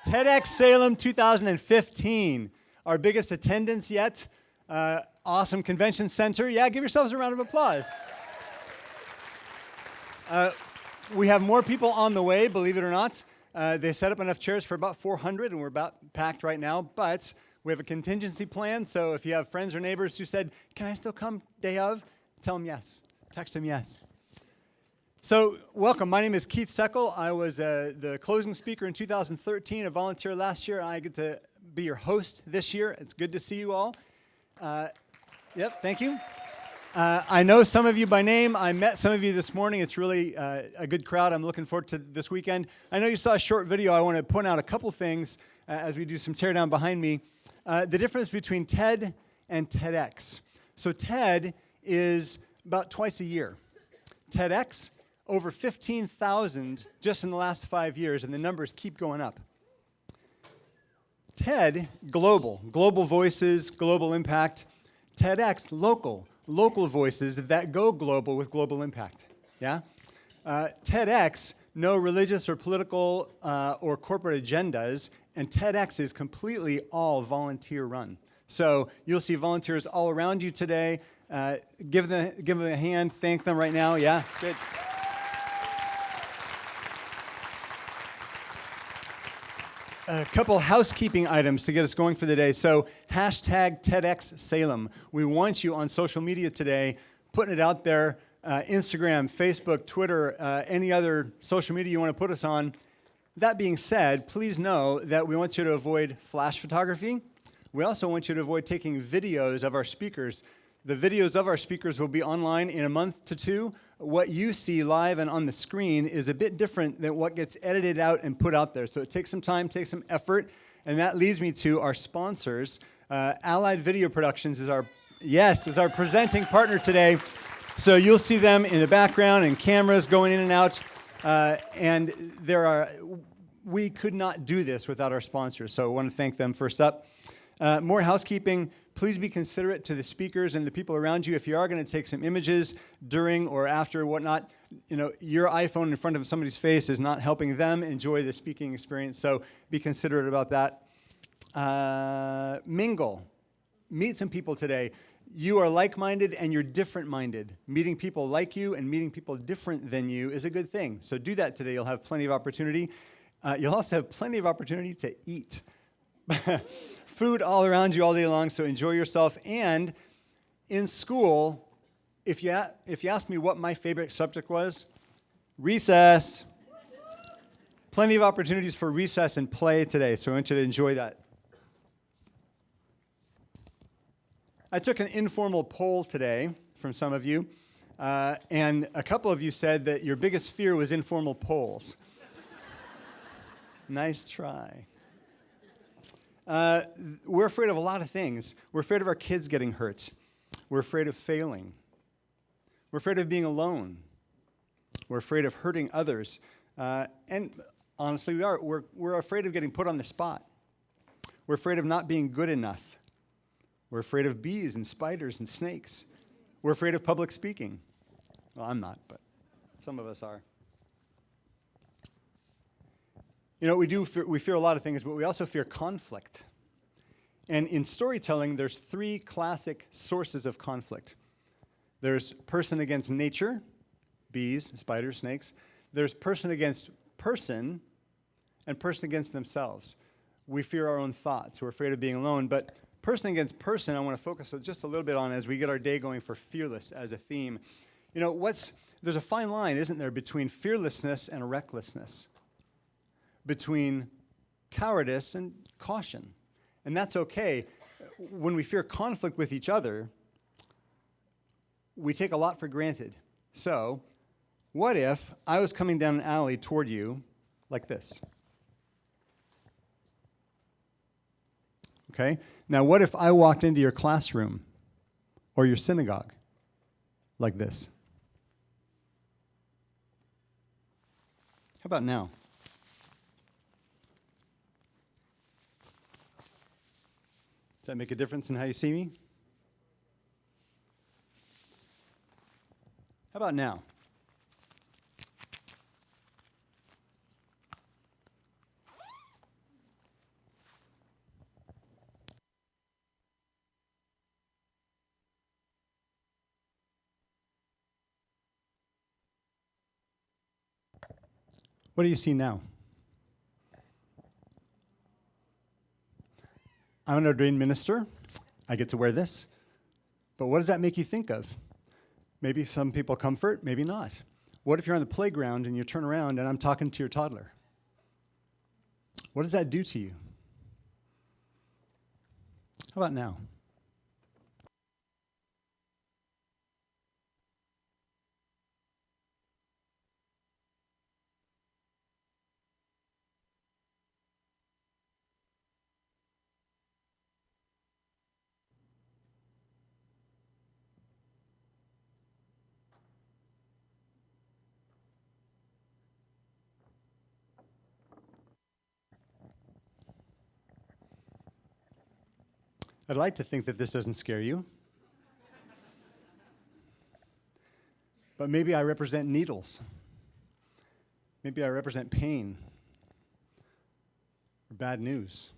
TEDxSalem 2015, our biggest attendance yet. Awesome convention center. Yeah, give yourselves a round of applause. We have more people on the way, believe it or not. They set up enough chairs for about 400, and we're about packed right now, but we have a contingency plan, so if you have friends or neighbors who said, can I still come day of? Tell them yes. Text them yes. So, welcome. My name is Keith Seckel. I was the closing speaker in 2013, a volunteer last year. I get to be your host this year. It's good to see you all. Yep, thank you. I know some of you by name. I met some of you this morning. It's really a good crowd. I'm looking forward to this weekend. I know you saw a short video. I want to point out a couple things as we do some teardown behind me. The difference between TED and TEDx. So TED is about twice a year. TEDx, over 15,000 just in the last 5 years, and the numbers keep going up. TED, global voices, global impact. TEDx, local voices that go global with global impact. Yeah? TEDx, no religious or political or corporate agendas, and TEDx is completely all volunteer run. So you'll see volunteers all around you today. Give them a hand, thank them right now. Yeah, good. A couple housekeeping items to get us going for the day. So, hashtag TEDxSalem. We want you on social media today, putting it out there, Instagram, Facebook, Twitter, any other social media you want to put us on. That being said, please know that we want you to avoid flash photography. We also want you to avoid taking videos of our speakers. The videos of our speakers will be online in a month to two. What you see live and on the screen is a bit different than what gets edited out and put out there. So it takes some time, takes some effort, and that leads me to our sponsors. Allied Video Productions is our presenting partner today. So you'll see them in the background and cameras going in and out. We could not do this without our sponsors, so I want to thank them first up. More housekeeping. Please be considerate to the speakers and the people around you. If you are going to take some images during or after or whatnot, your iPhone in front of somebody's face is not helping them enjoy the speaking experience, so be considerate about that. Mingle. Meet some people today. You are like-minded and you're different-minded. Meeting people like you and meeting people different than you is a good thing. So do that today. You'll have plenty of opportunity. You'll also have plenty of opportunity to eat. Food all around you all day long, so enjoy yourself. And in school, if you asked me what my favorite subject was, recess. Plenty of opportunities for recess and play today, so I want you to enjoy that. I took an informal poll today from some of you, and a couple of you said that your biggest fear was informal polls. Nice try. We're afraid of a lot of things. We're afraid of our kids getting hurt. We're afraid of failing. We're afraid of being alone. We're afraid of hurting others. And honestly, we are. We're afraid of getting put on the spot. We're afraid of not being good enough. We're afraid of bees and spiders and snakes. We're afraid of public speaking. Well, I'm not, but some of us are. We fear a lot of things, but we also fear conflict. And in storytelling, there's three classic sources of conflict. There's person against nature, bees, spiders, snakes. There's person against person, and person against themselves. We fear our own thoughts. We're afraid of being alone. But person against person, I want to focus just a little bit on as we get our day going for fearless as a theme. There's a fine line, isn't there, between fearlessness and recklessness, between cowardice and caution. And that's okay. When we fear conflict with each other, we take a lot for granted. So, what if I was coming down an alley toward you like this? Okay? Now, what if I walked into your classroom or your synagogue like this? How about now? Does that make a difference in how you see me? How about now? What do you see now? I'm an ordained minister. I get to wear this. But what does that make you think of? Maybe some people comfort, maybe not. What if you're on the playground and you turn around and I'm talking to your toddler? What does that do to you? How about now? I'd like to think that this doesn't scare you. But maybe I represent needles. Maybe I represent pain or bad news.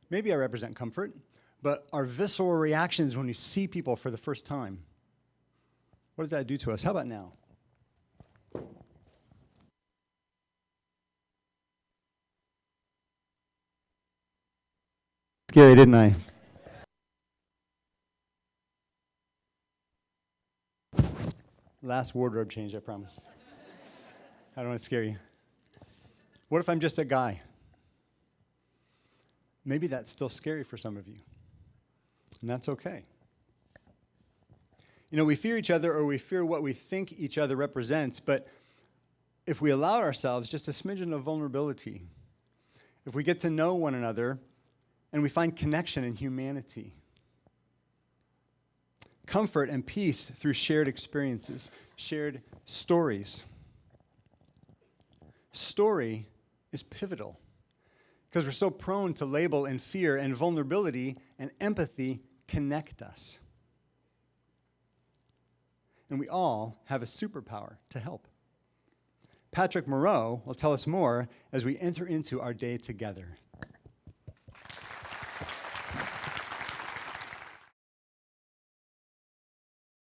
Maybe I represent comfort, but our visceral reactions when we see people for the first time, what does that do to us? How about now? Scary, didn't I? Last wardrobe change, I promise. I don't want to scare you. What if I'm just a guy? Maybe that's still scary for some of you. And that's okay. You know, we fear each other or we fear what we think each other represents, but if we allow ourselves just a smidgen of vulnerability, if we get to know one another and we find connection in humanity, comfort and peace through shared experiences, shared stories. Story is pivotal because we're so prone to label and fear, and vulnerability and empathy connect us. And we all have a superpower to help. Patrick Moreau will tell us more as we enter into our day together.